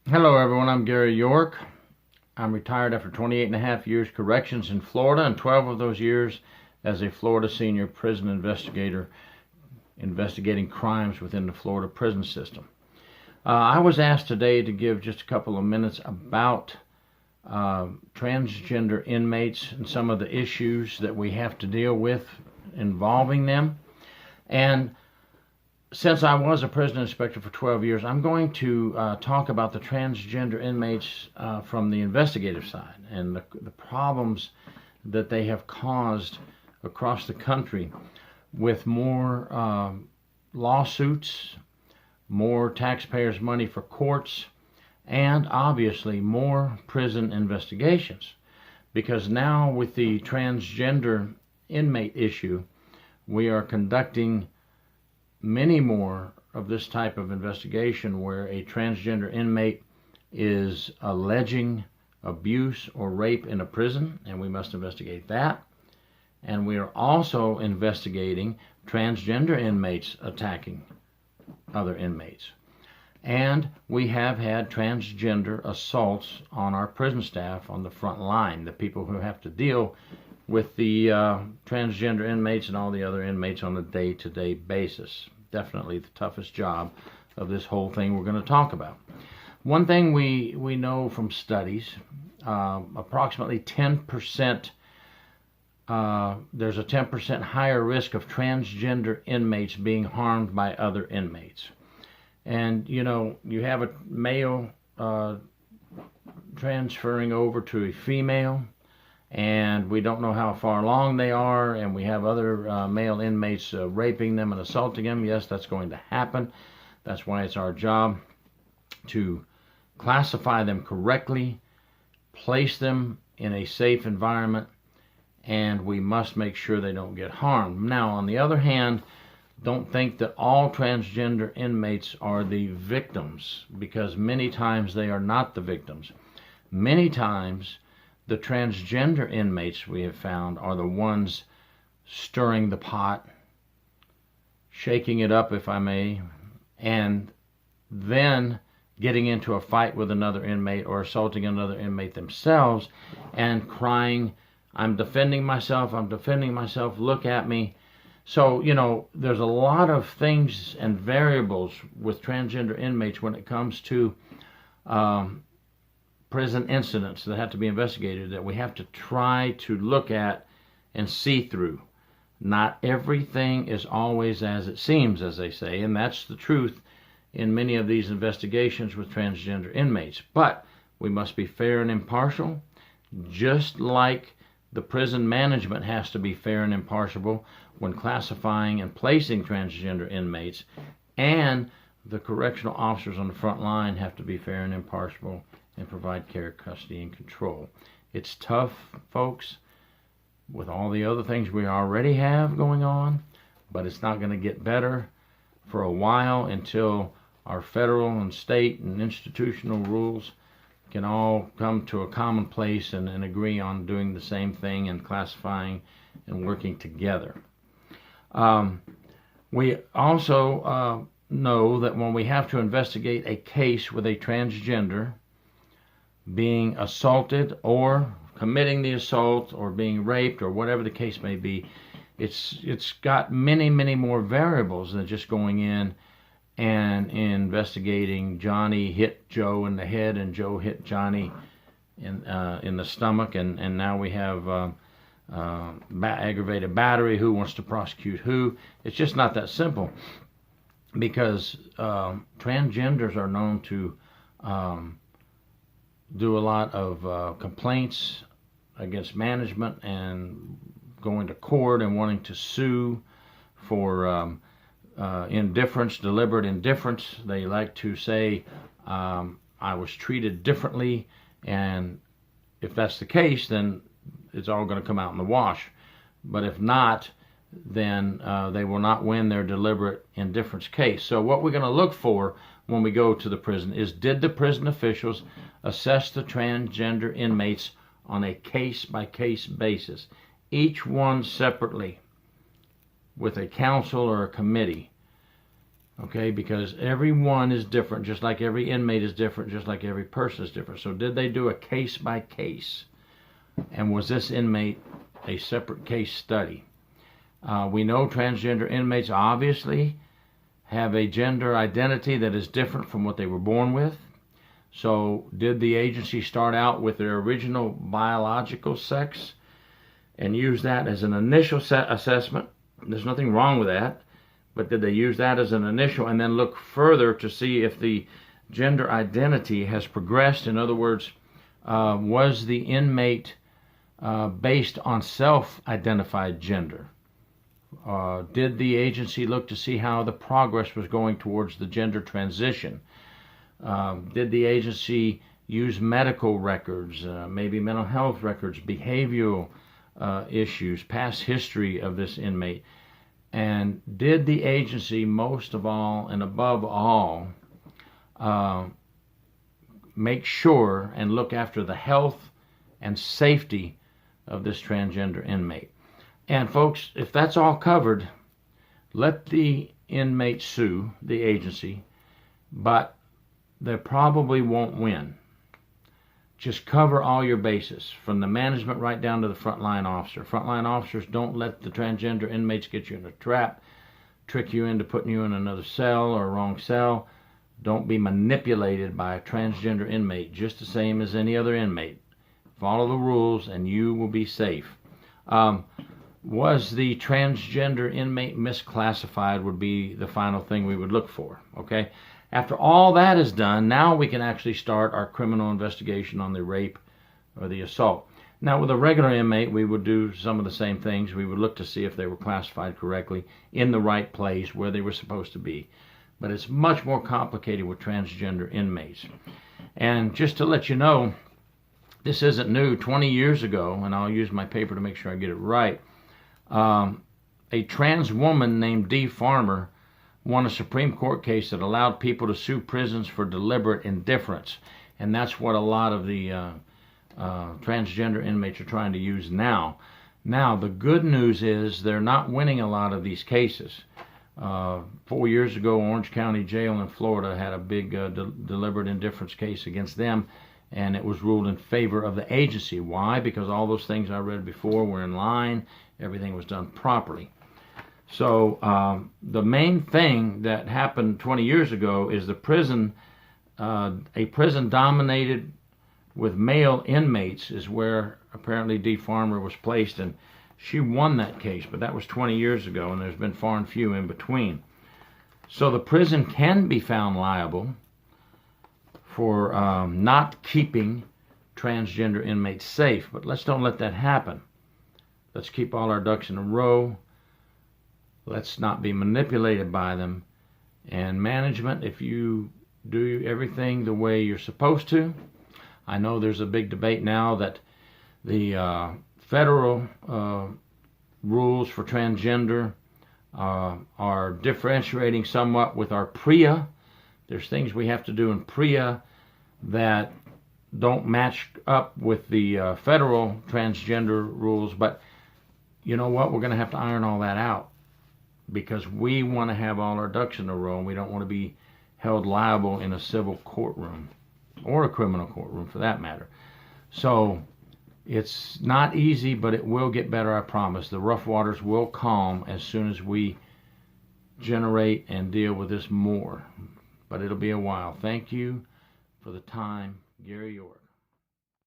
Hello everyone, I'm Gary York. I'm retired after 28 and a half years corrections in Florida and 12 of those years as a Florida senior prison investigator investigating crimes within the Florida prison system. I was asked today to give just a couple of minutes about transgender inmates and some of the issues that we have to deal with involving them. And since I was a prison inspector for 12 years, I'm going to talk about the transgender inmates from the investigative side and the problems that they have caused across the country with more lawsuits, more taxpayers' money for courts, and obviously more prison investigations. Because now with the transgender inmate issue, we are conducting many more of this type of investigation where a transgender inmate is alleging abuse or rape in a prison, and we must investigate that. And we are also investigating transgender inmates attacking other inmates. And we have had transgender assaults on our prison staff on the front line, the people who have to deal with the transgender inmates and all the other inmates on a day-to-day basis. Definitely the toughest job of this whole thing we're going to talk about. One thing we know from studies, approximately 10%, there's a 10% higher risk of transgender inmates being harmed by other inmates. And you have a male transferring over to a female, and we don't know how far along they are, and we have other male inmates raping them and assaulting them. Yes, that's going to happen. That's why it's our job to classify them correctly, place them in a safe environment, and we must make sure they don't get harmed. Now, on the other hand, don't think that all transgender inmates are the victims, because many times they are not the victims. Many times the transgender inmates we have found are the ones stirring the pot, shaking it up, if I may, and then getting into a fight with another inmate or assaulting another inmate themselves and crying, I'm defending myself, look at me. So, there's a lot of things and variables with transgender inmates when it comes to prison incidents that have to be investigated that we have to try to look at and see through. Not everything is always as it seems, as they say, and that's the truth in many of these investigations with transgender inmates. But we must be fair and impartial, just like the prison management has to be fair and impartial when classifying and placing transgender inmates, and the correctional officers on the front line have to be fair and impartial and provide care, custody, and control. It's tough, folks, with all the other things we already have going on, but it's not going to get better for a while until our federal and state and institutional rules can all come to a common place and agree on doing the same thing and classifying and working together. We also know that when we have to investigate a case with a transgender being assaulted or committing the assault or being raped or whatever the case may be, it's got many more variables than just going in and investigating Johnny hit Joe in the head and Joe hit Johnny in the stomach, and now we have aggravated battery, who wants to prosecute who. It's just not that simple, because transgenders are known to do a lot of complaints against management and going to court and wanting to sue for indifference, deliberate indifference. They like to say, I was treated differently, and if that's the case, then it's all going to come out in the wash. But if not, then they will not win their deliberate indifference case. So what we're going to look for when we go to the prison is, did the prison officials assess the transgender inmates on a case-by-case basis, each one separately, with a council or a committee? Okay, because everyone is different, just like every inmate is different, just like every person is different. So did they do a case by case? And was this inmate a separate case study? We know transgender inmates obviously have a gender identity that is different from what they were born with. So did the agency start out with their original biological sex and use that as an initial assessment? There's nothing wrong with that. But did they use that as an initial and then look further to see if the gender identity has progressed? In other words, was the inmate based on self-identified gender? Did the agency look to see how the progress was going towards the gender transition? Did the agency use medical records, maybe mental health records, behavioral issues, past history of this inmate? And did the agency, most of all and above all, make sure and look after the health and safety of this transgender inmate? And folks, if that's all covered, let the inmate sue the agency, but they probably won't win. Just cover all your bases, from the management right down to the frontline officer. Frontline officers, don't let the transgender inmates get you in a trap, trick you into putting you in another cell or a wrong cell. Don't be manipulated by a transgender inmate, just the same as any other inmate. Follow the rules and you will be safe. Was the transgender inmate misclassified would be the final thing we would look for, okay? After all that is done, now we can actually start our criminal investigation on the rape or the assault. Now, with a regular inmate, we would do some of the same things. We would look to see if they were classified correctly in the right place where they were supposed to be. But it's much more complicated with transgender inmates. And just to let you know, this isn't new. 20 years ago, and I'll use my paper to make sure I get it right, a trans woman named Dee Farmer won a Supreme Court case that allowed people to sue prisons for deliberate indifference. And that's what a lot of the transgender inmates are trying to use now. Now, the good news is they're not winning a lot of these cases. 4 years ago, Orange County Jail in Florida had a big deliberate indifference case against them, and it was ruled in favor of the agency. Why? Because all those things I read before were in line. Everything was done properly. So the main thing that happened 20 years ago is a prison dominated with male inmates is where apparently Dee Farmer was placed, and she won that case, but that was 20 years ago, and there's been far and few in between. So the prison can be found liable for not keeping transgender inmates safe, but let's don't let that happen. Let's keep all our ducks in a row. Let's not be manipulated by them. And management, if you do everything the way you're supposed to, I know there's a big debate now that the federal rules for transgender are differentiating somewhat with our PREA. There's things we have to do in PREA that don't match up with the federal transgender rules, but you know what? We're going to have to iron all that out, because we want to have all our ducks in a row, and we don't want to be held liable in a civil courtroom or a criminal courtroom for that matter. So it's not easy, but it will get better, I promise. The rough waters will calm as soon as we generate and deal with this more, but it'll be a while. Thank you for the time. Gary York.